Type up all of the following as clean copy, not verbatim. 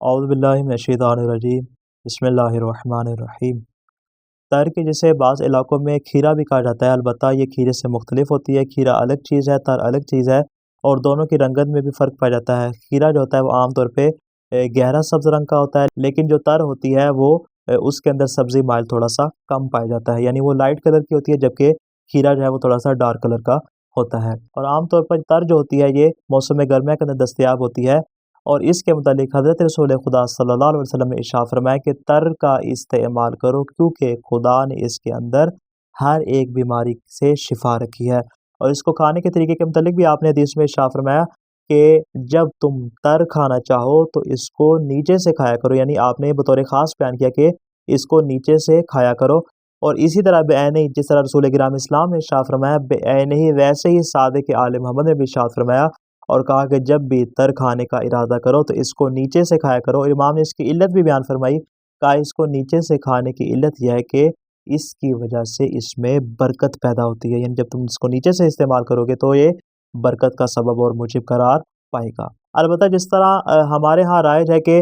اعوذ باللہ من الشیطان الرجیم بسم اللہ الرحمن الرحیم۔ تر کے جسے بعض علاقوں میں کھیرا بھی کہا جاتا ہے، البتہ یہ کھیرے سے مختلف ہوتی ہے۔ کھیرا الگ چیز ہے، تر الگ چیز ہے، اور دونوں کی رنگت میں بھی فرق پایا جاتا ہے۔ کھیرا جو ہوتا ہے وہ عام طور پہ گہرا سبز رنگ کا ہوتا ہے، لیکن جو تر ہوتی ہے وہ اس کے اندر سبزی مائل تھوڑا سا کم پایا جاتا ہے، یعنی وہ لائٹ کلر کی ہوتی ہے، جبکہ کھیرا جو ہے وہ تھوڑا سا ڈارک کلر کا ہوتا ہے۔ اور عام طور پر تر جو ہوتی ہے یہ موسم گرما کے اندر دستیاب ہوتی ہے، اور اس کے متعلق حضرت رسول خدا صلی اللہ علیہ وسلم نے ارشاد فرمایا کہ تر کا استعمال کرو، کیونکہ خدا نے اس کے اندر ہر ایک بیماری سے شفا رکھی ہے۔ اور اس کو کھانے کے طریقے کے متعلق بھی آپ نے حدیث میں ارشاد فرمایا کہ جب تم تر کھانا چاہو تو اس کو نیچے سے کھایا کرو، یعنی آپ نے بطور خاص بیان کیا کہ اس کو نیچے سے کھایا کرو۔ اور اسی طرح بعین ہی جس طرح رسول گرام اسلام نے ارشاد فرمایا، بعین ہی ویسے ہی صادق آل محمد نے بھی ارشاد فرمایا اور کہا کہ جب بھی تر کھانے کا ارادہ کرو تو اس کو نیچے سے کھایا کرو۔ اور امام نے اس کی علت بھی بیان فرمائی، کہا اس کو نیچے سے کھانے کی علت یہ ہے کہ اس کی وجہ سے اس میں برکت پیدا ہوتی ہے، یعنی جب تم اس کو نیچے سے استعمال کرو گے تو یہ برکت کا سبب اور موجب قرار پائے گا۔ البتہ جس طرح ہمارے ہاں رائج ہے کہ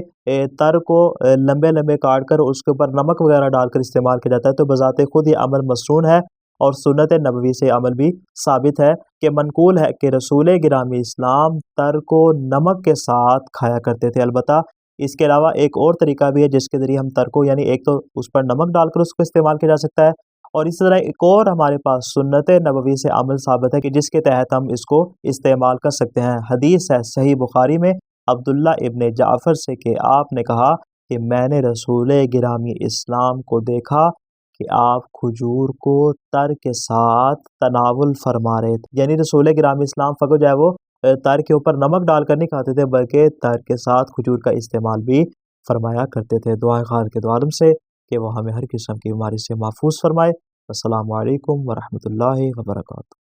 تر کو لمبے لمبے کاٹ کر اس کے اوپر نمک وغیرہ ڈال کر استعمال کیا جاتا ہے، تو بذات خود یہ عمل مسنون ہے، اور سنت نبوی سے عمل بھی ثابت ہے کہ منقول ہے کہ رسول گرامی اسلام تر کو نمک کے ساتھ کھایا کرتے تھے۔ البتہ اس کے علاوہ ایک اور طریقہ بھی ہے جس کے ذریعے ہم تر کو، یعنی ایک تو اس پر نمک ڈال کر اس کو استعمال کیا جا سکتا ہے، اور اس طرح ایک اور ہمارے پاس سنت نبوی سے عمل ثابت ہے کہ جس کے تحت ہم اس کو استعمال کر سکتے ہیں۔ حدیث ہے صحیح بخاری میں عبداللہ ابن جعفر سے کہ آپ نے کہا کہ میں نے رسول گرامی اسلام کو دیکھا کہ آپ کھجور کو تر کے ساتھ تناول فرما رہے تھے، یعنی رسول گرامی اسلام فقط جو ہے وہ تر کے اوپر نمک ڈال کر نہیں کھاتے تھے، بلکہ تر کے ساتھ کھجور کا استعمال بھی فرمایا کرتے تھے۔ دعائیں خیر کے دعا عالم سے کہ وہ ہمیں ہر قسم کی بیماری سے محفوظ فرمائے۔ السلام علیکم ورحمۃ اللہ وبرکاتہ۔